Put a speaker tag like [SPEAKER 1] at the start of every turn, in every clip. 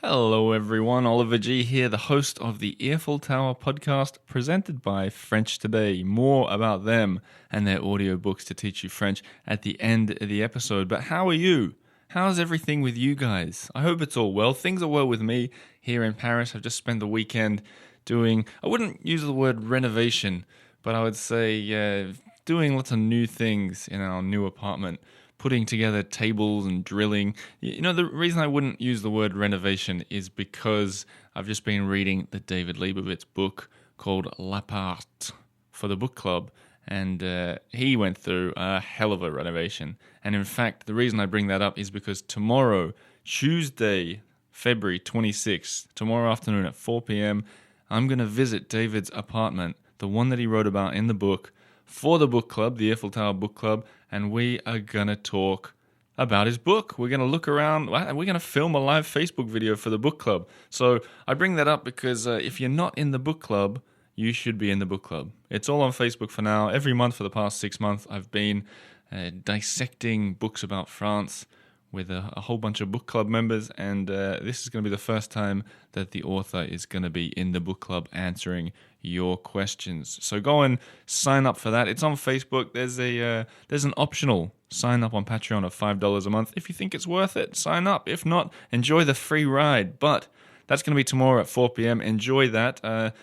[SPEAKER 1] Hello everyone, Oliver G here, the host of the Earful Tower podcast presented by French Today. More about them and their audiobooks to teach you French at the end of the episode. But how are you? How's everything with you guys? I hope it's all well. Things are well with me here in Paris. I've just spent the weekend doing, I wouldn't use the word renovation, but I would say doing lots of new things in our new apartment. Putting together tables and drilling. You know, the reason I wouldn't use the word renovation is because I've just been reading the David Leibovitz book called L'Appart for the book club, and he went through a hell of a renovation. And in fact, the reason I bring that up is because tomorrow, Tuesday, February 26th, tomorrow afternoon at 4 p.m., I'm going to visit David's apartment, the one that he wrote about in the book, for the book club, the Earful Tower book club, and we are going to talk about his book. We're going to look around, we're going to film a live Facebook video for the book club. So I bring that up because if you're not in the book club, you should be in the book club. It's all on Facebook for now. Every month for the past 6 months, I've been dissecting books about France with a whole bunch of book club members, and this is going to be the first time that the author is going to be in the book club answering your questions. So go and sign up for that. It's on Facebook. There's an optional sign up on Patreon of $5 a month. If you think it's worth it, sign up. If not, enjoy the free ride. But that's going to be tomorrow at 4 p.m. Enjoy that.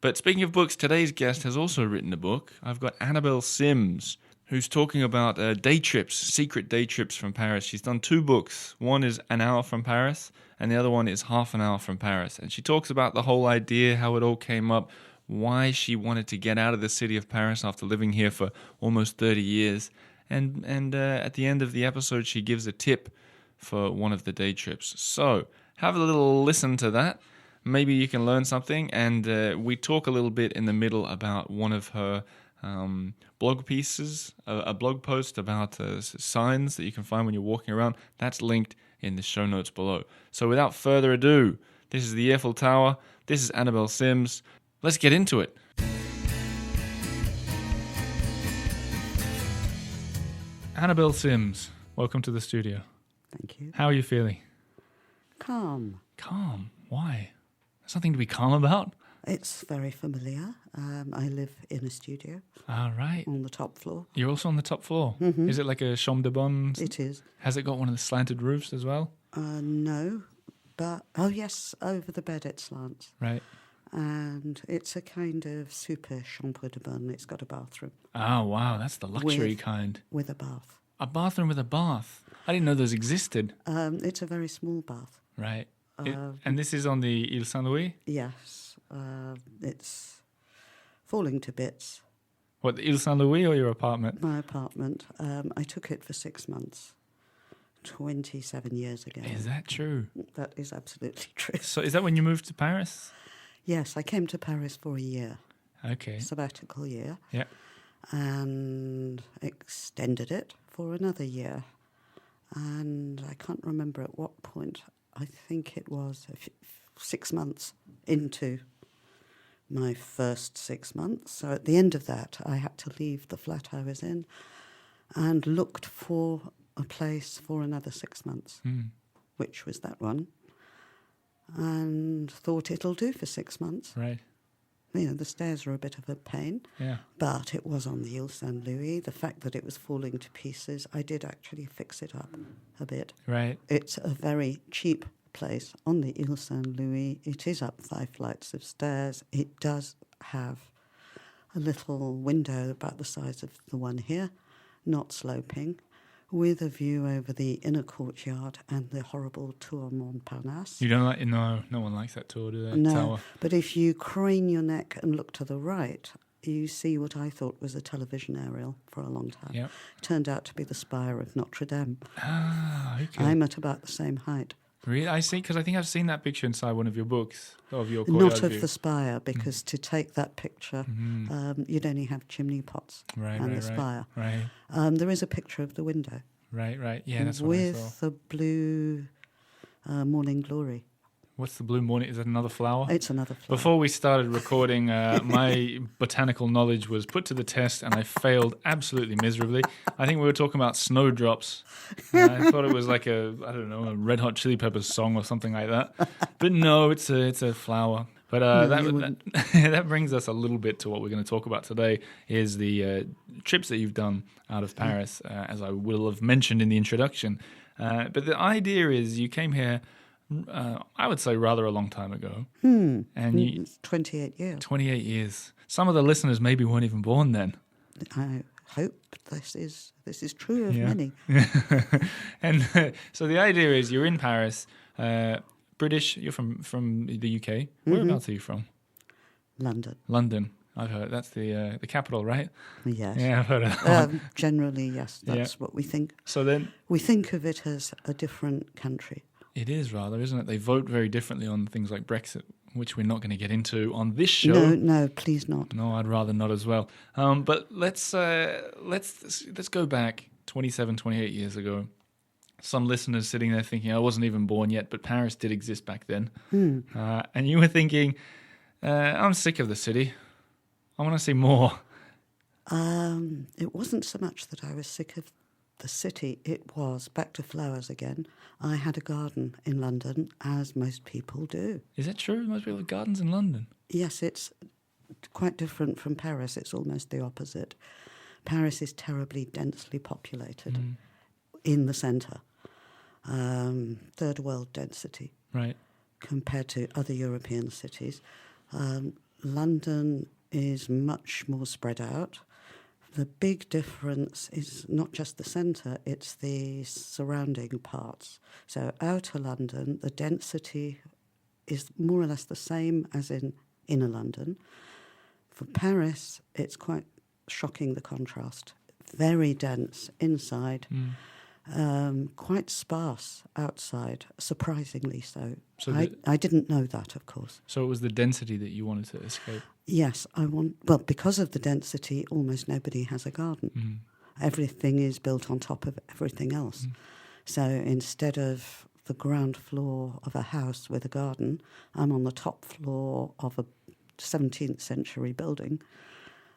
[SPEAKER 1] But speaking of books, today's guest has also written a book. I've got Annabel Simms, who's talking about day trips, secret day trips from Paris. She's done 2 books. One is An Hour from Paris, and the other one is Half an Hour from Paris. And she talks about the whole idea, how it all came up, why she wanted to get out of the city of Paris after living here for almost 30 years. And at the end of the episode, she gives a tip for one of the day trips. So have a little listen to that. Maybe you can learn something. And we talk a little bit in the middle about one of her blog pieces, a blog post about signs that you can find when you're walking around. That's linked in the show notes below. So without further ado, this is the Earful Tower. This is Annabel Simms. Let's get into it. Annabel Simms, welcome to the studio.
[SPEAKER 2] Thank you.
[SPEAKER 1] How are you feeling?
[SPEAKER 2] Calm.
[SPEAKER 1] Calm? Why? There's nothing to be calm about.
[SPEAKER 2] It's very familiar. I live in a studio.
[SPEAKER 1] All right.
[SPEAKER 2] On the top floor.
[SPEAKER 1] You're also on the top floor.
[SPEAKER 2] Mm-hmm.
[SPEAKER 1] Is it like a chambre de bonne?
[SPEAKER 2] It is.
[SPEAKER 1] Has it got one of the slanted roofs as well?
[SPEAKER 2] No, but, oh yes, over the bed it slants.
[SPEAKER 1] Right.
[SPEAKER 2] And it's a kind of super chambre de bonne. It's got a bathroom.
[SPEAKER 1] Oh, wow. That's the luxury kind.
[SPEAKER 2] With a bath.
[SPEAKER 1] A bathroom with a bath. I didn't know those existed.
[SPEAKER 2] It's a very small bath.
[SPEAKER 1] Right. And this is on the Ile Saint-Louis?
[SPEAKER 2] Yes. It's falling to bits.
[SPEAKER 1] What, the Ile Saint-Louis or your apartment?
[SPEAKER 2] My apartment. I took it for 6 months, 27 years ago.
[SPEAKER 1] Is that true?
[SPEAKER 2] That is absolutely true.
[SPEAKER 1] So is that when you moved to Paris?
[SPEAKER 2] Yes, I came to Paris for a year.
[SPEAKER 1] Okay.
[SPEAKER 2] Sabbatical year.
[SPEAKER 1] Yeah.
[SPEAKER 2] And extended it for another year. And I can't remember at what point. I think it was 6 months into my first 6 months. So at the end of that, I had to leave the flat I was in and looked for a place for another 6 months, which was that one, and thought it'll do for 6 months.
[SPEAKER 1] Right.
[SPEAKER 2] You know, the stairs were a bit of a pain, but it was on the Ile Saint-Louis. The fact that it was falling to pieces, I did actually fix it up a bit.
[SPEAKER 1] Right.
[SPEAKER 2] It's a very cheap place on the Ile Saint-Louis. It is up 5 flights of stairs. It does have a little window about the size of the one here, not sloping, with a view over the inner courtyard and the horrible Tour Montparnasse.
[SPEAKER 1] You don't like? No one likes that tour, do they?
[SPEAKER 2] No,
[SPEAKER 1] Tower.
[SPEAKER 2] but if you crane your neck and look to the right, you see what I thought was a television aerial for a long time.
[SPEAKER 1] Yep.
[SPEAKER 2] It turned out to be the spire of Notre Dame.
[SPEAKER 1] Ah, okay.
[SPEAKER 2] I'm at about the same height.
[SPEAKER 1] Really? I see, because I think I've seen that picture inside one of your books, of your courtyard
[SPEAKER 2] Not of
[SPEAKER 1] view.
[SPEAKER 2] the spire, because to take that picture, you'd only have chimney pots and the spire.
[SPEAKER 1] Right.
[SPEAKER 2] There is a picture of the window.
[SPEAKER 1] Right. Yeah, that's what I saw.
[SPEAKER 2] With the blue morning glory.
[SPEAKER 1] What's the blue morning? Is that another flower?
[SPEAKER 2] It's another flower.
[SPEAKER 1] Before we started recording, my botanical knowledge was put to the test and I failed absolutely miserably. I think we were talking about snowdrops. I thought it was like a Red Hot Chili Peppers song or something like that. But no, it's a flower. But that brings us a little bit to what we're going to talk about today, is the trips that you've done out of Paris, as I will have mentioned in the introduction. But the idea is you came here, I would say rather a long time ago. And
[SPEAKER 2] It's 28 years.
[SPEAKER 1] 28 years. Some of the listeners maybe weren't even born then.
[SPEAKER 2] I hope this is true of many.
[SPEAKER 1] And so the idea is you're in Paris, British, you're from the UK. Whereabouts are you from?
[SPEAKER 2] London.
[SPEAKER 1] I've heard. That's the capital, right?
[SPEAKER 2] Yes.
[SPEAKER 1] Yeah, I've heard of that one.
[SPEAKER 2] Generally, yes, that's what we think.
[SPEAKER 1] So then...
[SPEAKER 2] We think of it as a different country.
[SPEAKER 1] It is rather, isn't it? They vote very differently on things like Brexit, which we're not going to get into on this show.
[SPEAKER 2] No, please not.
[SPEAKER 1] No, I'd rather not as well. But let's go back 27, 28 years ago. Some listeners sitting there thinking, I wasn't even born yet, but Paris did exist back then. And you were thinking, I'm sick of the city. I want to see more.
[SPEAKER 2] It wasn't so much that I was sick of the city. It was, back to flowers again, I had a garden in London, as most people do.
[SPEAKER 1] Is that true? Most people have gardens in London.
[SPEAKER 2] Yes, it's quite different from Paris. It's almost the opposite. Paris is terribly densely populated in the centre. Third world density.
[SPEAKER 1] Right.
[SPEAKER 2] Compared to other European cities. London is much more spread out. The big difference is not just the centre, it's the surrounding parts. So outer London, the density is more or less the same as in inner London. For Paris, it's quite shocking, the contrast. Very dense inside, quite sparse outside, surprisingly so. I didn't know that, of course.
[SPEAKER 1] So it was the density that you wanted to escape?
[SPEAKER 2] Yes, because of the density, almost nobody has a garden. Everything is built on top of everything else. So instead of the ground floor of a house with a garden, I'm on the top floor of a 17th century building,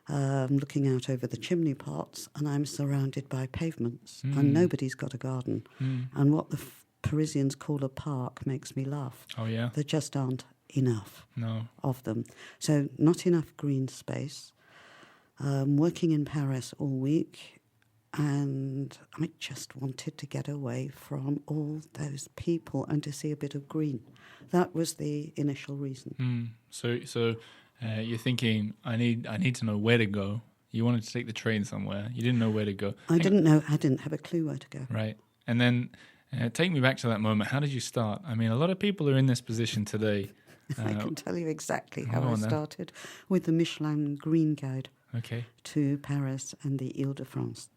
[SPEAKER 2] looking out over the chimney pots, and I'm surrounded by pavements, and nobody's got a garden. And what the Parisians call a park makes me laugh.
[SPEAKER 1] Oh, yeah?
[SPEAKER 2] There just aren't enough of them. So not enough green space. Working in Paris all week, and I just wanted to get away from all those people and to see a bit of green. That was the initial reason.
[SPEAKER 1] So you're thinking, I need to know where to go. You wanted to take the train somewhere. You didn't know where to go.
[SPEAKER 2] I didn't have a clue where to go.
[SPEAKER 1] Right. And then take me back to that moment. How did you start? I mean, a lot of people are in this position today.
[SPEAKER 2] I can tell you exactly how I started with the Michelin Green Guide to Paris and the Ile-de-France,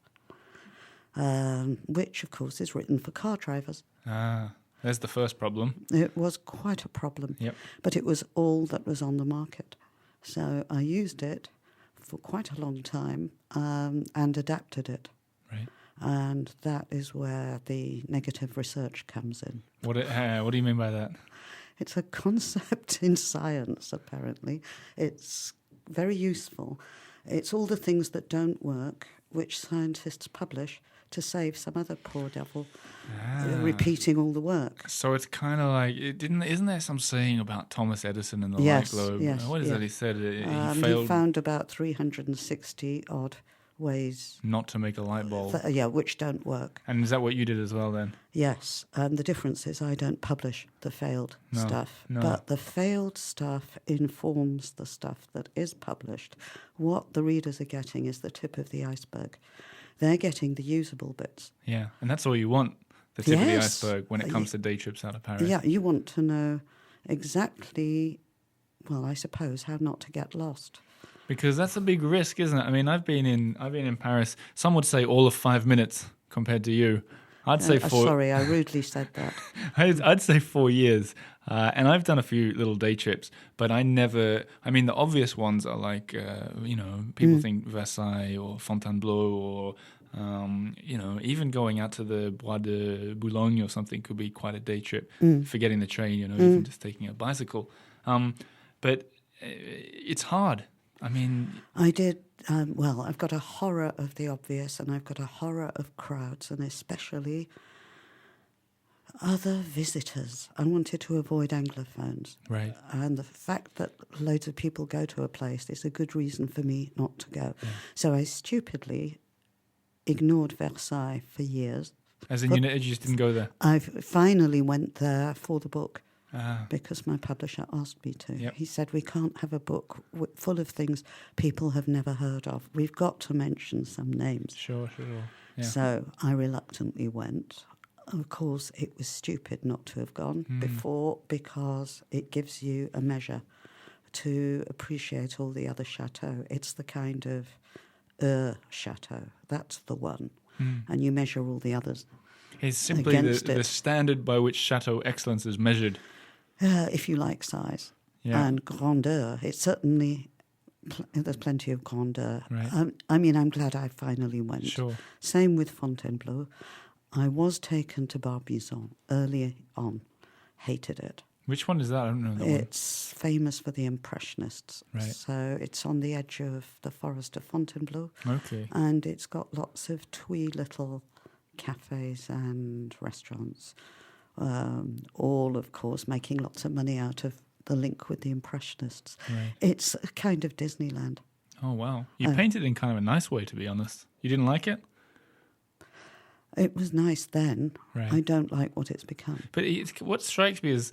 [SPEAKER 2] which, of course, is written for car drivers.
[SPEAKER 1] There's the first problem.
[SPEAKER 2] It was quite a problem, but it was all that was on the market. So I used it for quite a long time and adapted it.
[SPEAKER 1] Right.
[SPEAKER 2] And that is where the negative research comes in.
[SPEAKER 1] What do you mean by that?
[SPEAKER 2] It's a concept in science, apparently. It's very useful. It's all the things that don't work, which scientists publish to save some other poor devil repeating all the work.
[SPEAKER 1] So it's kind of like, isn't there some saying about Thomas Edison and the light globe?
[SPEAKER 2] Yes,
[SPEAKER 1] what is that he said?
[SPEAKER 2] He found about 360 odd ways
[SPEAKER 1] not to make a light bulb.
[SPEAKER 2] Which don't work.
[SPEAKER 1] And is that what you did as well then?
[SPEAKER 2] Yes, and the difference is I don't publish the failed stuff, but the failed stuff informs the stuff that is published. What the readers are getting is the tip of the iceberg. They're getting the usable bits. Yeah,
[SPEAKER 1] and that's all you want, the tip of the iceberg when it comes to day trips out of Paris.
[SPEAKER 2] Yeah, you want to know exactly, well, I suppose, how not to get lost.
[SPEAKER 1] Because that's a big risk, isn't it? I mean, I've been in Paris. Some would say all of 5 minutes compared to you. I'd say 4.
[SPEAKER 2] Sorry, I rudely said that.
[SPEAKER 1] I'd say 4 years. And I've done a few little day trips, but I never... I mean, the obvious ones are like, people think Versailles or Fontainebleau or Even going out to the Bois de Boulogne or something could be quite a day trip. Forgetting the train, even just taking a bicycle. But it's hard. I mean,
[SPEAKER 2] I did. I've got a horror of the obvious, and I've got a horror of crowds, and especially other visitors. I wanted to avoid Anglophones.
[SPEAKER 1] right.
[SPEAKER 2] And the fact that loads of people go to a place is a good reason for me not to go.
[SPEAKER 1] Yeah.
[SPEAKER 2] So I stupidly ignored Versailles for years.
[SPEAKER 1] As in, you just didn't go there.
[SPEAKER 2] I finally went there for the book
[SPEAKER 1] Ah,
[SPEAKER 2] because my publisher asked me to.
[SPEAKER 1] Yep.
[SPEAKER 2] He said, we can't have a book full of things people have never heard of. We've got to mention some names.
[SPEAKER 1] sure. Yeah.
[SPEAKER 2] So I reluctantly went. Of course, it was stupid not to have gone before because it gives you a measure to appreciate all the other chateaux. It's the kind of chateau. That's the one. And you measure all the others.
[SPEAKER 1] It's simply
[SPEAKER 2] against
[SPEAKER 1] the
[SPEAKER 2] it.
[SPEAKER 1] standard by which chateau excellence is measured.
[SPEAKER 2] If you like size.
[SPEAKER 1] Yeah.
[SPEAKER 2] And grandeur, it's certainly, there's plenty of grandeur.
[SPEAKER 1] Right.
[SPEAKER 2] I'm glad I finally went.
[SPEAKER 1] Sure.
[SPEAKER 2] Same with Fontainebleau. I was taken to Barbizon early on. Hated it.
[SPEAKER 1] Which one is that? I don't know that one.
[SPEAKER 2] It's famous for the Impressionists.
[SPEAKER 1] Right.
[SPEAKER 2] So it's on the edge of the forest of Fontainebleau.
[SPEAKER 1] Okay.
[SPEAKER 2] And it's got lots of twee little cafes and restaurants. All, of course, making lots of money out of the link with the Impressionists.
[SPEAKER 1] Right.
[SPEAKER 2] It's a kind of Disneyland.
[SPEAKER 1] Oh, wow. You painted in kind of a nice way, to be honest. You didn't like it?
[SPEAKER 2] It was nice then.
[SPEAKER 1] Right.
[SPEAKER 2] I don't like what it's become.
[SPEAKER 1] But what strikes me as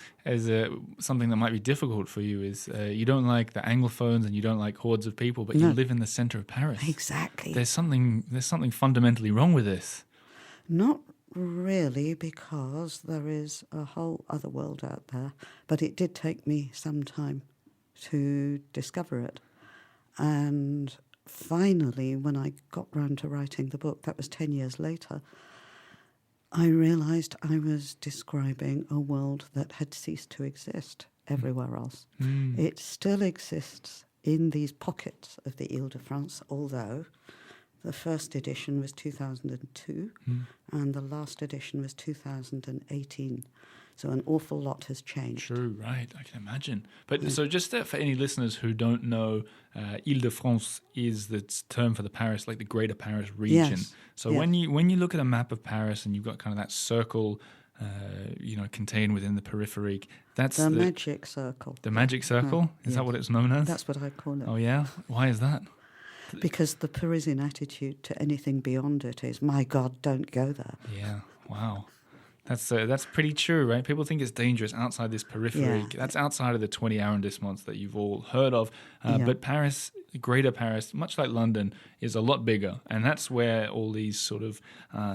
[SPEAKER 1] something that might be difficult for you is you don't like the Anglophones and you don't like hordes of people, but you
[SPEAKER 2] No.
[SPEAKER 1] live in the center of Paris.
[SPEAKER 2] Exactly.
[SPEAKER 1] There's something fundamentally wrong with this.
[SPEAKER 2] Not really, because there is a whole other world out there. But it did take me some time to discover it. And finally, when I got round to writing the book, that was 10 years later, I realised I was describing a world that had ceased to exist everywhere else. It still exists in these pockets of the Ile-de-France, although the first edition was 2002 and the last edition was 2018. So an awful lot has changed.
[SPEAKER 1] True, right. I can imagine. But so just for any listeners who don't know, Ile-de-France is the term for the Paris, like the Greater Paris region.
[SPEAKER 2] Yes.
[SPEAKER 1] So
[SPEAKER 2] Yes.
[SPEAKER 1] when you look at a map of Paris and you've got kind of that circle, contained within the periphery, that's
[SPEAKER 2] The magic circle.
[SPEAKER 1] the magic circle. Is that
[SPEAKER 2] yes.
[SPEAKER 1] what it's known as?
[SPEAKER 2] That's what I call it.
[SPEAKER 1] Oh yeah. Why is that?
[SPEAKER 2] Because the Parisian attitude to anything beyond it is, my God, don't go there.
[SPEAKER 1] Yeah. Wow. That's pretty true, right? People think it's dangerous outside this periphery.
[SPEAKER 2] Yeah.
[SPEAKER 1] That's outside of the 20 arrondissements that you've all heard of. But Paris, Greater Paris, much like London, is a lot bigger. And that's where all these sort of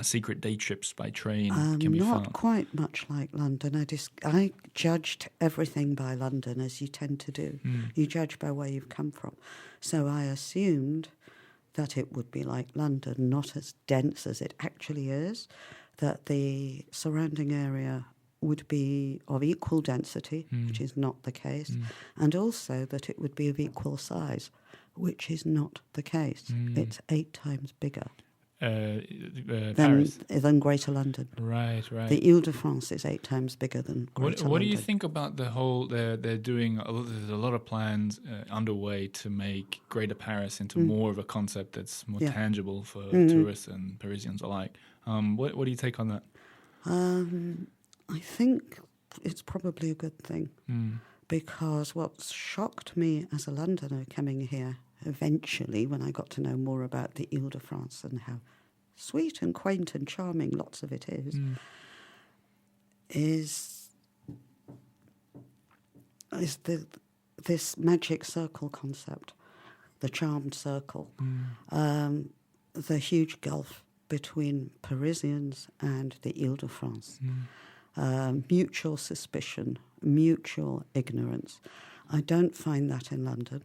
[SPEAKER 1] secret day trips by train can be
[SPEAKER 2] Not
[SPEAKER 1] found.
[SPEAKER 2] quite much like London. I judged everything by London, as you tend to do. You judge by where you've come from. So I assumed that it would be like London, not as dense as it actually is, that the surrounding area would be of equal density, which is not the case, and also that it would be of equal size, which is not the case. It's 8 times bigger
[SPEAKER 1] Paris.
[SPEAKER 2] than Greater London.
[SPEAKER 1] Right.
[SPEAKER 2] The Ile-de-France is 8 times bigger than Greater London.
[SPEAKER 1] What do you think about the whole? They're doing. There's a lot of plans underway to make Greater Paris into more of a concept that's more tangible for tourists and Parisians alike. What do you take on that?
[SPEAKER 2] I think it's probably a good thing because what shocked me as a Londoner coming here eventually, when I got to know more about the Ile-de-France and how sweet and quaint and charming lots of it is this magic circle concept, the charmed circle, the huge gulf between Parisians and the Ile-de-France, mutual suspicion, mutual ignorance. I don't find that in London.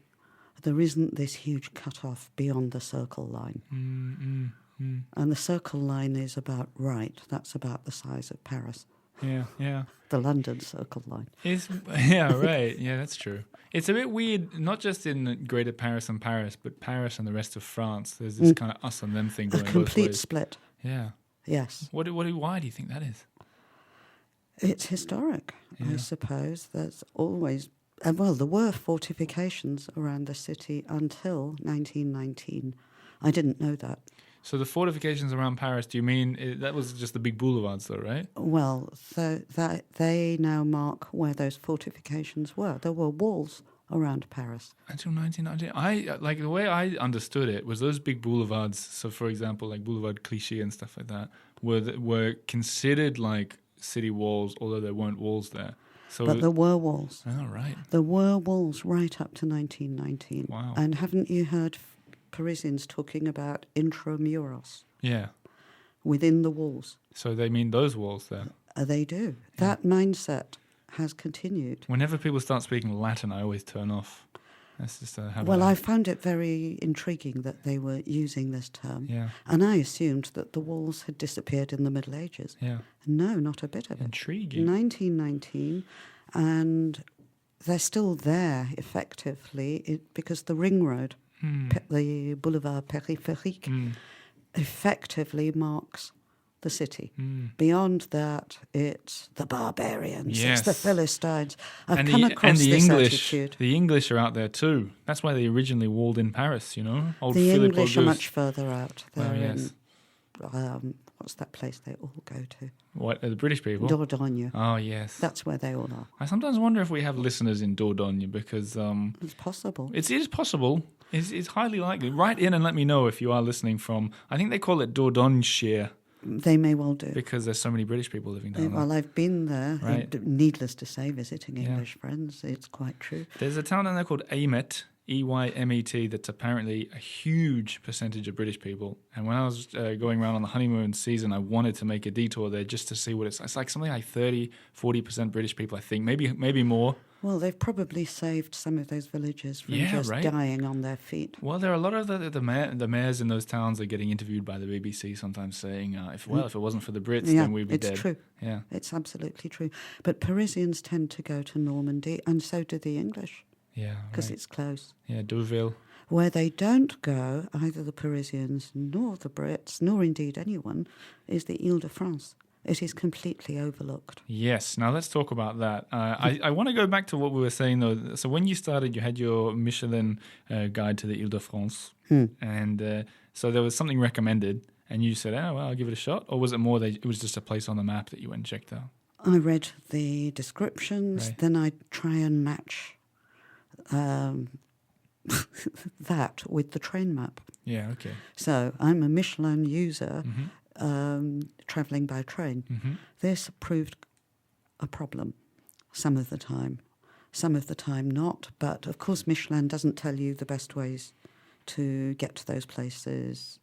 [SPEAKER 2] There isn't this huge cut-off beyond the circle line. And the circle line is about right. That's about the size of Paris.
[SPEAKER 1] Yeah.
[SPEAKER 2] the London Circle line.
[SPEAKER 1] Yeah, right. Yeah, that's true. It's a bit weird, not just in Greater Paris and Paris, but Paris and the rest of France. There's this kind of us and them thing
[SPEAKER 2] A
[SPEAKER 1] going both
[SPEAKER 2] complete
[SPEAKER 1] ways.
[SPEAKER 2] split.
[SPEAKER 1] Yeah.
[SPEAKER 2] Yes.
[SPEAKER 1] Why do you think that is?
[SPEAKER 2] It's historic,
[SPEAKER 1] Yeah.
[SPEAKER 2] I suppose. There's always... well, there were fortifications around the city until 1919. I didn't know that.
[SPEAKER 1] So the fortifications around Paris, do you mean that was just the big boulevards, though, right?
[SPEAKER 2] Well, so that they now mark where those fortifications were. There were walls around Paris.
[SPEAKER 1] Until 1919, the way I understood it was those big boulevards. So, for example, like Boulevard Clichy and stuff like that were considered like city walls, although there weren't walls there. So
[SPEAKER 2] But there were walls.
[SPEAKER 1] Oh, right.
[SPEAKER 2] There were walls right up to 1919.
[SPEAKER 1] Wow.
[SPEAKER 2] And haven't you heard Parisians talking about intramuros,
[SPEAKER 1] Yeah.
[SPEAKER 2] within the walls?
[SPEAKER 1] So they mean those walls there.
[SPEAKER 2] They do. That mindset has continued.
[SPEAKER 1] Whenever people start speaking Latin, I always turn off. That's just how.
[SPEAKER 2] Well, I found it very intriguing that they were using this term.
[SPEAKER 1] Yeah.
[SPEAKER 2] And I assumed that the walls had disappeared in the Middle Ages.
[SPEAKER 1] Yeah.
[SPEAKER 2] No, not a bit of it.
[SPEAKER 1] Intriguing.
[SPEAKER 2] 1919, and they're still there effectively because the ring road, the Boulevard Périphérique, effectively marks the city. Beyond that, it's the barbarians,
[SPEAKER 1] Yes.
[SPEAKER 2] it's the Philistines. I've
[SPEAKER 1] And
[SPEAKER 2] come across
[SPEAKER 1] the
[SPEAKER 2] this
[SPEAKER 1] English,
[SPEAKER 2] attitude.
[SPEAKER 1] the English are out there too. That's why they originally walled in Paris. You know, old
[SPEAKER 2] The
[SPEAKER 1] Philippe
[SPEAKER 2] English are
[SPEAKER 1] Auguste.
[SPEAKER 2] much further out. They're
[SPEAKER 1] Well, yes.
[SPEAKER 2] in, what's that place they all go to?
[SPEAKER 1] What the British people?
[SPEAKER 2] Dordogne.
[SPEAKER 1] Oh yes.
[SPEAKER 2] That's where they all are.
[SPEAKER 1] I sometimes wonder if we have listeners in Dordogne because
[SPEAKER 2] It's possible.
[SPEAKER 1] it is possible. It's highly likely. Write in and let me know if you are listening from. I think they call it Dordogneshire
[SPEAKER 2] They may well do.
[SPEAKER 1] because there's so many British people living down there.
[SPEAKER 2] Well, I've been there.
[SPEAKER 1] Right.
[SPEAKER 2] Needless to say, visiting
[SPEAKER 1] Yeah.
[SPEAKER 2] English friends. It's quite true.
[SPEAKER 1] There's a town down there called Aymet, Eymet, that's apparently a huge percentage of British people. And when I was going around on the honeymoon season, I wanted to make a detour there just to see what it's like something like 30-40% British people, I think, maybe more.
[SPEAKER 2] Well, they've probably saved some of those villages from
[SPEAKER 1] Yeah,
[SPEAKER 2] just
[SPEAKER 1] right.
[SPEAKER 2] dying on their feet.
[SPEAKER 1] Well, there are a lot of the mayors in those towns are getting interviewed by the BBC sometimes saying, if it wasn't for the Brits,
[SPEAKER 2] Yeah,
[SPEAKER 1] then we'd be
[SPEAKER 2] it's
[SPEAKER 1] dead.
[SPEAKER 2] true.
[SPEAKER 1] Yeah.
[SPEAKER 2] It's absolutely true. But Parisians tend to go to Normandy, and so do the English,
[SPEAKER 1] Yeah.
[SPEAKER 2] because
[SPEAKER 1] Right.
[SPEAKER 2] it's close.
[SPEAKER 1] Yeah, Deauville.
[SPEAKER 2] Where they don't go, either the Parisians nor the Brits, nor indeed anyone, is the Ile-de-France. It is completely overlooked.
[SPEAKER 1] Yes. Now let's talk about that. I want to go back to what we were saying though. So when you started, you had your Michelin guide to the Ile-de-France, and so there was something recommended, and you said, "Oh well, I'll give it a shot," or was it more that it was just a place on the map that you went and checked out?
[SPEAKER 2] I read the descriptions,
[SPEAKER 1] Right.
[SPEAKER 2] then I try and match that with the train map.
[SPEAKER 1] Yeah. Okay.
[SPEAKER 2] So I'm a Michelin user travelling by train. This proved a problem some of the time not. But of course Michelin doesn't tell you the best ways to get to those places,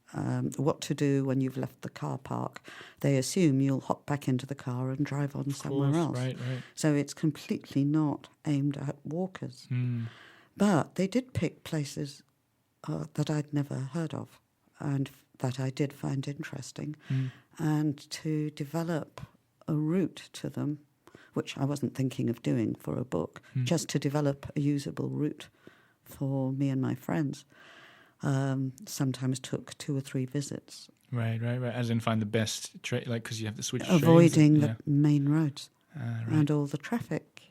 [SPEAKER 2] what to do when you've left the car park. They assume you'll hop back into the car and drive on somewhere else.
[SPEAKER 1] Right.
[SPEAKER 2] So it's completely not aimed at walkers. But they did pick places that I'd never heard of and that I did find interesting, and to develop a route to them, which I wasn't thinking of doing for a book, just to develop a usable route for me and my friends, sometimes took 2 or 3 visits.
[SPEAKER 1] Right. As in find the best because you have to switch
[SPEAKER 2] Avoiding
[SPEAKER 1] trains.
[SPEAKER 2] the main roads and all the traffic.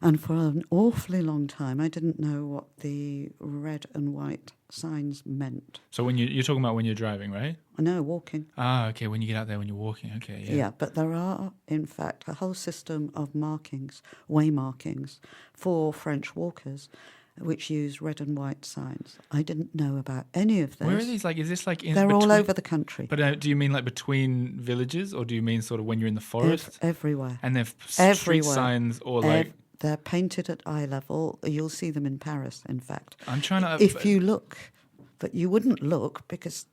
[SPEAKER 2] And for an awfully long time, I didn't know what the red and white signs meant.
[SPEAKER 1] So when you're talking about when you're driving, right?
[SPEAKER 2] I know, walking.
[SPEAKER 1] Ah, okay. When you get out there, when you're walking, okay. Yeah.
[SPEAKER 2] But there are, in fact, a whole system of markings, way markings, for French walkers, which use red and white signs. I didn't know about any of those.
[SPEAKER 1] Where are these? Is this like in
[SPEAKER 2] They're
[SPEAKER 1] between?
[SPEAKER 2] all over the country.
[SPEAKER 1] But do you mean like between villages, or do you mean sort of when you're in the forest?
[SPEAKER 2] Everywhere.
[SPEAKER 1] And they're street
[SPEAKER 2] Everywhere.
[SPEAKER 1] signs, or like
[SPEAKER 2] They're painted at eye level. You'll see them in Paris, in fact.
[SPEAKER 1] I'm trying to.
[SPEAKER 2] If you look, but you wouldn't look, because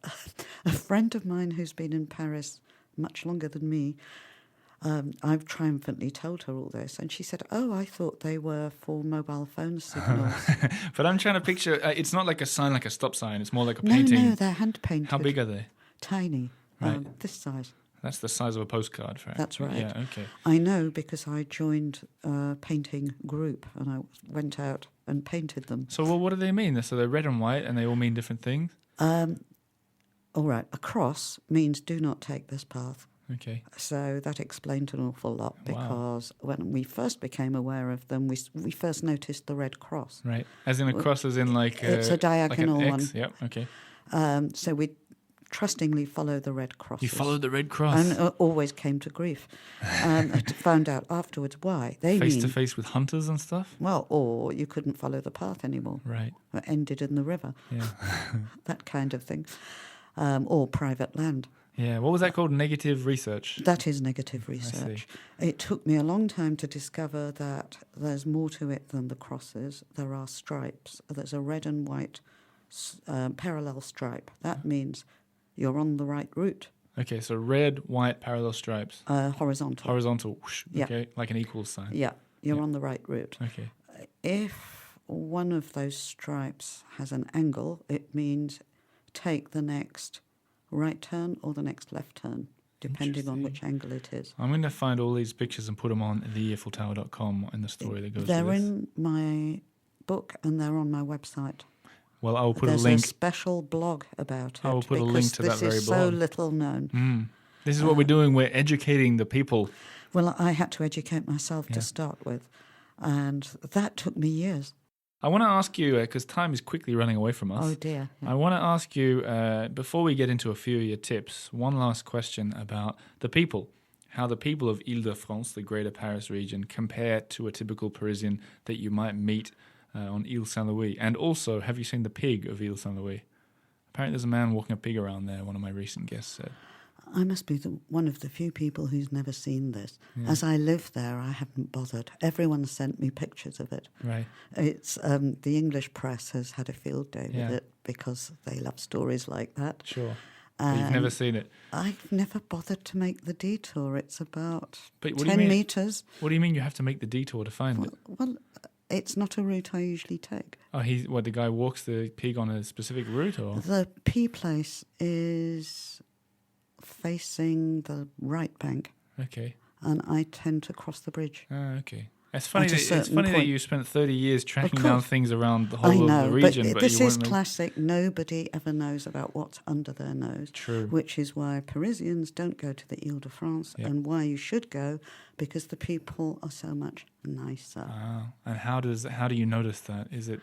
[SPEAKER 2] a friend of mine who's been in Paris much longer than me, I've triumphantly told her all this, and she said, "Oh, I thought they were for mobile phone signals."
[SPEAKER 1] But I'm trying to picture. It's not like a sign, like a stop sign. It's more like a painting.
[SPEAKER 2] No, they're hand painted.
[SPEAKER 1] How big are they?
[SPEAKER 2] Tiny,
[SPEAKER 1] Right.
[SPEAKER 2] this size.
[SPEAKER 1] That's the size of a postcard, right?
[SPEAKER 2] That's right.
[SPEAKER 1] Yeah, okay.
[SPEAKER 2] I know because I joined a painting group and I went out and painted them.
[SPEAKER 1] So what do they mean? So they're red and white and they all mean different things?
[SPEAKER 2] All right, a cross means do not take this path.
[SPEAKER 1] Okay.
[SPEAKER 2] So that explained an awful lot because when we first became aware of them, we first noticed the red cross.
[SPEAKER 1] Right. As in a cross, as in like...
[SPEAKER 2] it's a diagonal
[SPEAKER 1] like an
[SPEAKER 2] one.
[SPEAKER 1] X. Yep, okay.
[SPEAKER 2] So we trustingly followed the red crosses.
[SPEAKER 1] You followed the red cross?
[SPEAKER 2] And always came to grief. I found out afterwards why. They
[SPEAKER 1] Face
[SPEAKER 2] mean,
[SPEAKER 1] to face with hunters and stuff?
[SPEAKER 2] well, or you couldn't follow the path anymore.
[SPEAKER 1] Right.
[SPEAKER 2] It ended in the river.
[SPEAKER 1] Yeah.
[SPEAKER 2] That kind of thing. Or private land.
[SPEAKER 1] Yeah. What was that called? Negative research?
[SPEAKER 2] That is negative research. It took me a long time to discover that there's more to it than the crosses. There are stripes. There's a red and white parallel stripe. That means you're on the right route.
[SPEAKER 1] Okay, so red, white, parallel stripes.
[SPEAKER 2] Horizontal.
[SPEAKER 1] Horizontal. Whoosh,
[SPEAKER 2] Yeah.
[SPEAKER 1] Okay, like an equals sign.
[SPEAKER 2] Yeah, you're on the right route.
[SPEAKER 1] Okay.
[SPEAKER 2] If one of those stripes has an angle, it means take the next right turn or the next left turn, depending on which angle it is.
[SPEAKER 1] I'm going to find all these pictures and put them on theearfultower.com in the story that goes
[SPEAKER 2] They're
[SPEAKER 1] with this.
[SPEAKER 2] in my book and they're on my website.
[SPEAKER 1] Well, I will put
[SPEAKER 2] There's
[SPEAKER 1] a link.
[SPEAKER 2] a special blog about it.
[SPEAKER 1] I will put a link to that very
[SPEAKER 2] this is so
[SPEAKER 1] blog.
[SPEAKER 2] little known.
[SPEAKER 1] This is what we're doing. We're educating the people.
[SPEAKER 2] Well, I had to educate myself to start with, and that took me years.
[SPEAKER 1] I want to ask you, because time is quickly running away from us.
[SPEAKER 2] Oh, dear.
[SPEAKER 1] I want to ask you, before we get into a few of your tips, one last question about the people. How the people of Île-de-France, the Greater Paris region, compare to a typical Parisian that you might meet on Ile Saint-Louis. And also, have you seen the pig of Ile Saint-Louis? Apparently there's a man walking a pig around there, one of my recent guests said.
[SPEAKER 2] I must be one of the few people who's never seen this. Yeah. As I live there, I haven't bothered. Everyone sent me pictures of it.
[SPEAKER 1] Right.
[SPEAKER 2] It's the English press has had a field day with it because they love stories like that.
[SPEAKER 1] Sure. But you've never seen it?
[SPEAKER 2] I've never bothered to make the detour. It's about 10
[SPEAKER 1] mean,
[SPEAKER 2] metres.
[SPEAKER 1] What do you mean you have to make the detour to find it?
[SPEAKER 2] Well, it's not a route I usually take.
[SPEAKER 1] Oh, the guy walks the pig on a specific route? Or
[SPEAKER 2] The P place is facing the right bank.
[SPEAKER 1] Okay.
[SPEAKER 2] And I tend to cross the bridge.
[SPEAKER 1] Okay. It's funny that you spent 30 years tracking down things around the whole of the region.
[SPEAKER 2] But this is classic. Nobody ever knows about what's under their nose.
[SPEAKER 1] True.
[SPEAKER 2] Which is why Parisians don't go to the Ile-de-France and why you should go, because the people are so much nicer.
[SPEAKER 1] And how do you notice that? Is it...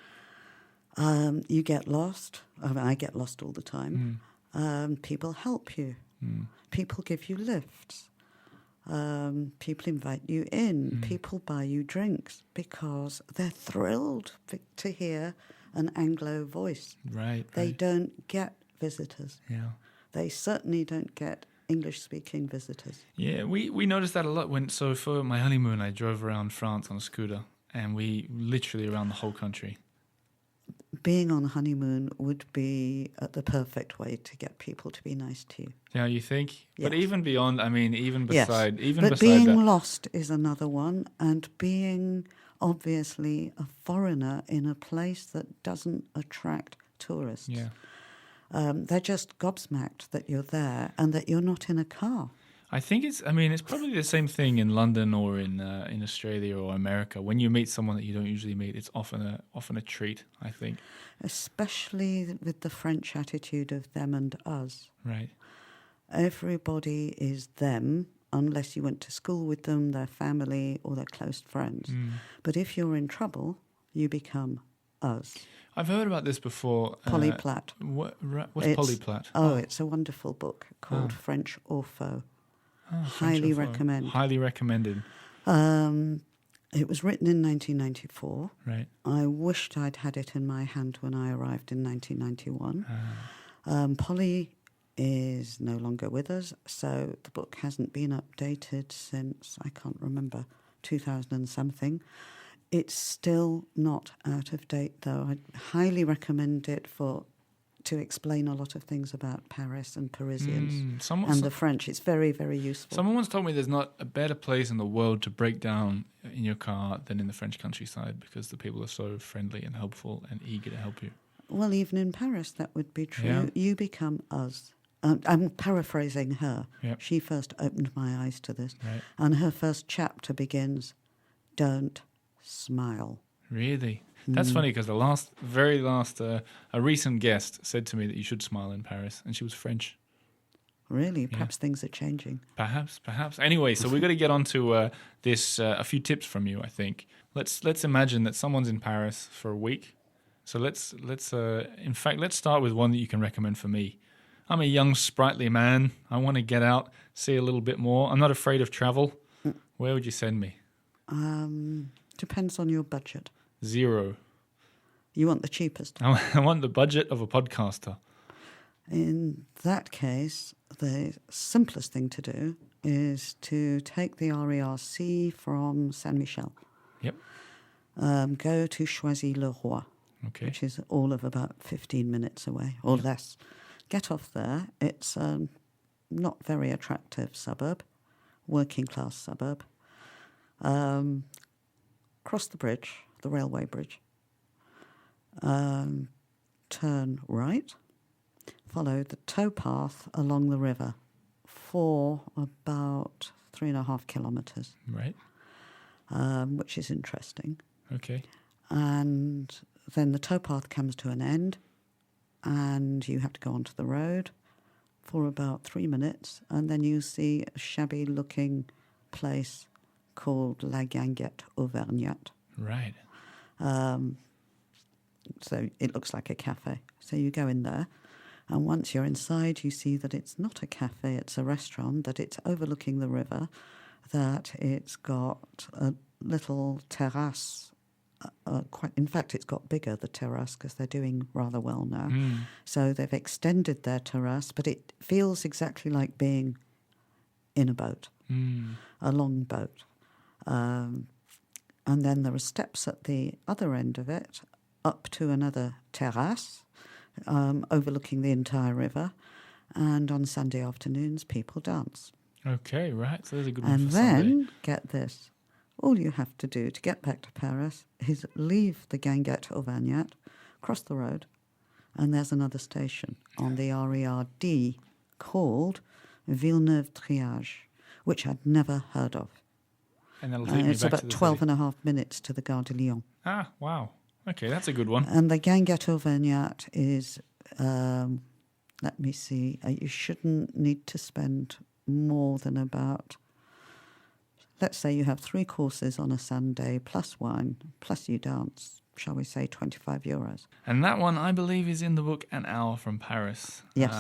[SPEAKER 2] you get lost. I get lost all the time. People help you. People give you lifts. People invite you in. People buy you drinks because they're thrilled to hear an Anglo voice.
[SPEAKER 1] Right.
[SPEAKER 2] They don't get visitors.
[SPEAKER 1] Yeah.
[SPEAKER 2] They certainly don't get English-speaking visitors.
[SPEAKER 1] Yeah, we noticed that a lot. So for my honeymoon, I drove around France on a scooter, and we literally around the whole country.
[SPEAKER 2] Being on a honeymoon would be the perfect way to get people to be nice to you.
[SPEAKER 1] Yeah, you think?
[SPEAKER 2] Yes.
[SPEAKER 1] But even beyond, even beside
[SPEAKER 2] but being
[SPEAKER 1] that.
[SPEAKER 2] lost is another one, and being obviously a foreigner in a place that doesn't attract tourists.
[SPEAKER 1] Yeah.
[SPEAKER 2] They're just gobsmacked that you're there and that you're not in a car.
[SPEAKER 1] I think it's probably the same thing in London or in Australia or America. When you meet someone that you don't usually meet, it's often a treat, I think.
[SPEAKER 2] Especially with the French attitude of them and us.
[SPEAKER 1] Right.
[SPEAKER 2] Everybody is them, unless you went to school with them, their family, or their close friends. But if you're in trouble, you become us.
[SPEAKER 1] I've heard about this before.
[SPEAKER 2] Polly Platt.
[SPEAKER 1] What's Polly Platt?
[SPEAKER 2] It's a wonderful book called French Orpheau. Highly recommend.
[SPEAKER 1] Highly recommended.
[SPEAKER 2] It was written in 1994.
[SPEAKER 1] Right.
[SPEAKER 2] I wished I'd had it in my hand when I arrived in 1991. Polly is no longer with us, so the book hasn't been updated since, I can't remember, 2000 and something. It's still not out of date, though. I highly recommend it to explain a lot of things about Paris and Parisians and the French. It's very, very useful.
[SPEAKER 1] Someone once told me there's not a better place in the world to break down in your car than in the French countryside because the people are so friendly and helpful and eager to help you.
[SPEAKER 2] Well, even in Paris, that would be true.
[SPEAKER 1] Yeah.
[SPEAKER 2] You become us. I'm paraphrasing her.
[SPEAKER 1] Yep.
[SPEAKER 2] She first opened my eyes to this.
[SPEAKER 1] Right.
[SPEAKER 2] And her first chapter begins, "Don't smile."
[SPEAKER 1] Really? That's funny because a recent guest said to me that you should smile in Paris, and she was French.
[SPEAKER 2] Really? Perhaps things are changing.
[SPEAKER 1] Perhaps. Anyway, so we're going to get on to this. A few tips from you, I think. Let's imagine that someone's in Paris for a week. So let's start with one that you can recommend for me. I'm a young, sprightly man. I want to get out, see a little bit more. I'm not afraid of travel. Where would you send me?
[SPEAKER 2] Depends on your budget.
[SPEAKER 1] 0.
[SPEAKER 2] You want the cheapest?
[SPEAKER 1] I want the budget of a podcaster.
[SPEAKER 2] In that case, the simplest thing to do is to take the RERC from Saint-Michel.
[SPEAKER 1] Yep.
[SPEAKER 2] Go to Choisy-le-Roi,
[SPEAKER 1] Okay.
[SPEAKER 2] which is all of about 15 minutes away, or less. Get off there. It's a not very attractive suburb, working-class suburb. Cross the bridge, the railway bridge. Turn right. Follow the towpath along the river for about 3.5 kilometres,
[SPEAKER 1] Right.
[SPEAKER 2] which is interesting.
[SPEAKER 1] Okay.
[SPEAKER 2] And then the towpath comes to an end, and you have to go onto the road for about 3 minutes, and then you see a shabby-looking place called La Guinguette Auvergnat.
[SPEAKER 1] Right.
[SPEAKER 2] So it looks like a cafe. So you go in there, and once you're inside, you see that it's not a cafe, it's a restaurant, that it's overlooking the river, that it's got a little terrace. In fact, it's got bigger, the terrace, because they're doing rather well now. So they've extended their terrace, but it feels exactly like being in a boat, a long boat. And then there are steps at the other end of it up to another terrace overlooking the entire river. And on Sunday afternoons, people dance.
[SPEAKER 1] Okay, right. So there's a good one
[SPEAKER 2] And
[SPEAKER 1] for
[SPEAKER 2] then,
[SPEAKER 1] Sunday.
[SPEAKER 2] get this, all you have to do to get back to Paris is leave the Guinguette Auvergnat, cross the road, and there's another station on the RERD called Villeneuve-Triage, which I'd never heard of.
[SPEAKER 1] And that'll take me
[SPEAKER 2] It's
[SPEAKER 1] back to
[SPEAKER 2] about
[SPEAKER 1] the
[SPEAKER 2] 12
[SPEAKER 1] city.
[SPEAKER 2] and a half minutes to the Gare de Lyon.
[SPEAKER 1] Ah, wow. Okay, that's a good one.
[SPEAKER 2] And the Guinguette Auvergnat is, let me see, you shouldn't need to spend more than about, let's say you have 3 courses on a Sunday, plus wine, plus you dance, shall we say €25.
[SPEAKER 1] And that one, I believe, is in the book An Hour from Paris.
[SPEAKER 2] Yes.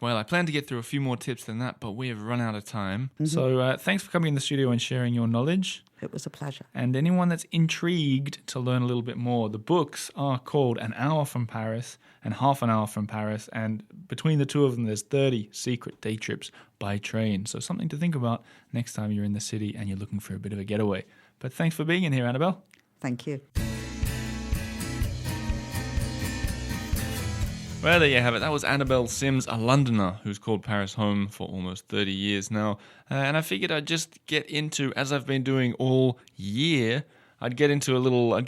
[SPEAKER 1] Well, I plan to get through a few more tips than that, but we have run out of time. So thanks for coming in the studio and sharing your knowledge.
[SPEAKER 2] It was a pleasure.
[SPEAKER 1] And anyone that's intrigued to learn a little bit more, the books are called An Hour from Paris and Half an Hour from Paris. And between the two of them, there's 30 secret day trips by train. So something to think about next time you're in the city and you're looking for a bit of a getaway. But thanks for being in here, Annabel.
[SPEAKER 2] Thank you.
[SPEAKER 1] Well, there you have it. That was Annabel Simms, a Londoner who's called Paris home for almost 30 years now. And I figured I'd just get into, as I've been doing all year, I'd get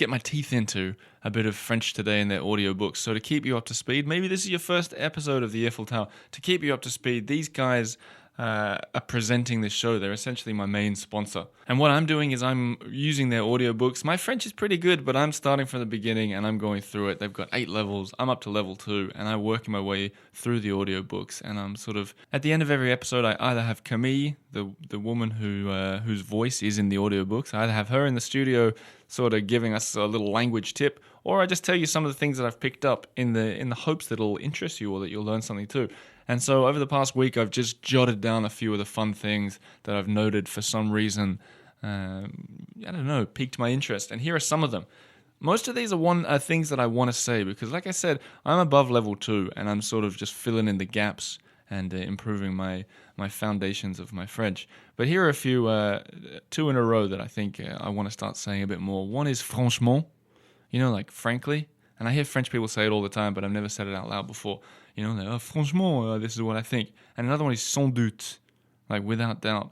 [SPEAKER 1] my teeth into a bit of French today in their audiobooks. So to keep you up to speed, maybe this is your first episode of the Earful Tower. To keep you up to speed, these guys are presenting this show. They're essentially my main sponsor. And what I'm doing is I'm using their audiobooks. My French is pretty good, but I'm starting from the beginning and I'm going through it. They've got 8 levels. I'm up to level 2 and I'm working my way through the audiobooks. And I'm sort of, at the end of every episode, I either have Camille, the woman whose voice is in the audiobooks. I either have her in the studio sort of giving us a little language tip, or I just tell you some of the things that I've picked up in the hopes that it'll interest you or that you'll learn something too. And so over the past week, I've just jotted down a few of the fun things that I've noted for some reason, piqued my interest. And here are some of them. Most of these are things that I want to say because, like I said, I'm above level 2 and I'm sort of just filling in the gaps and improving my foundations of my French. But here are a few, 2 in a row that I think I want to start saying a bit more. One is franchement, like frankly. And I hear French people say it all the time, but I've never said it out loud before. Franchement, this is what I think. And another one is sans doute, like without doubt,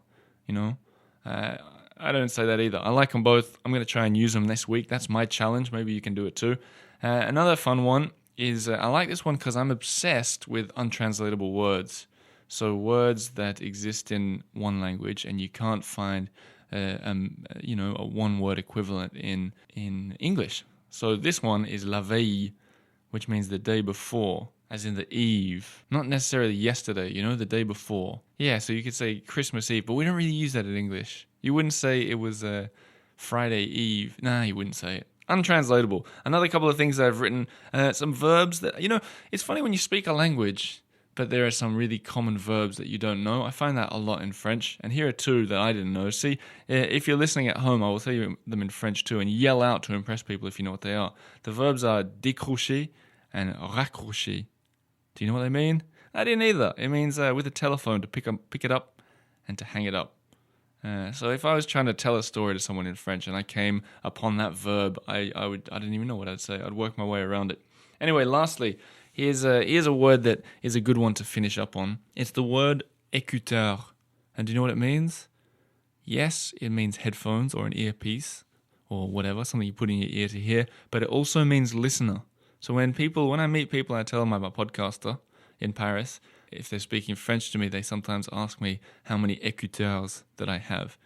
[SPEAKER 1] I don't say that either. I like them both. I'm going to try and use them this week. That's my challenge. Maybe you can do it too. Another fun one is I like this one because I'm obsessed with untranslatable words. So words that exist in one language and you can't find, a one-word equivalent in English. So this one is la veille, which means the day before, as in the eve. Not necessarily yesterday, the day before. Yeah, so you could say Christmas Eve, but we don't really use that in English. You wouldn't say it was Friday Eve. Nah, you wouldn't say it. Untranslatable. Another couple of things that I've written, some verbs that, it's funny when you speak a language, but there are some really common verbs that you don't know. I find that a lot in French, and here are two that I didn't know. See, if you're listening at home, I will tell you them in French too, and yell out to impress people if you know what they are. The verbs are décrocher and raccrocher. Do you know what they mean? I didn't either. It means with a telephone to pick it up and to hang it up. So if I was trying to tell a story to someone in French and I came upon that verb, I didn't even know what I'd say. I'd work my way around it. Anyway, lastly, here's a word that is a good one to finish up on. It's the word écouteur. And do you know what it means? Yes, it means headphones or an earpiece or whatever, something you put in your ear to hear, but it also means listener. So when I meet people, I tell them I'm a podcaster in Paris. If they're speaking French to me, they sometimes ask me how many écouteurs that I have,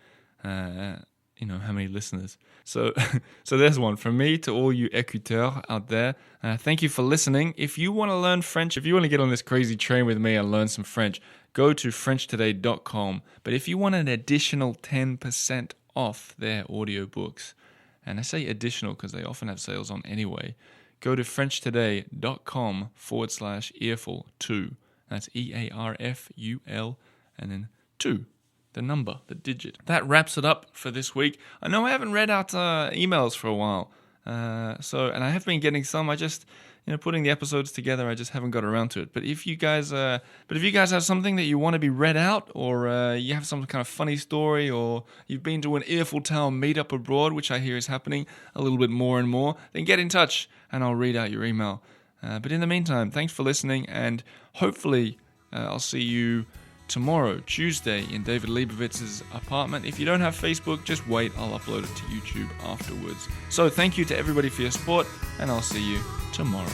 [SPEAKER 1] how many listeners. So there's one from me to all you écouteurs out there. Thank you for listening. If you want to learn French, if you want to get on this crazy train with me and learn some French, go to FrenchToday.com. But if you want an additional 10% off their audiobooks, and I say additional because they often have sales on anyway, go to FrenchToday.com/earful2. That's EARFUL and then 2, the number, the digit. That wraps it up for this week. I know I haven't read out emails for a while, and I have been getting some. I just, putting the episodes together, I just haven't got around to it. But if you guys have something that you want to be read out, or you have some kind of funny story, or you've been to an Earful Tower meetup abroad, which I hear is happening a little bit more and more, then get in touch and I'll read out your email. But in the meantime, thanks for listening, and hopefully I'll see you tomorrow, Tuesday, in David Leibovitz's apartment. If you don't have Facebook, just wait, I'll upload it to YouTube afterwards. So thank you to everybody for your support, and I'll see you tomorrow.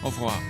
[SPEAKER 1] Au revoir.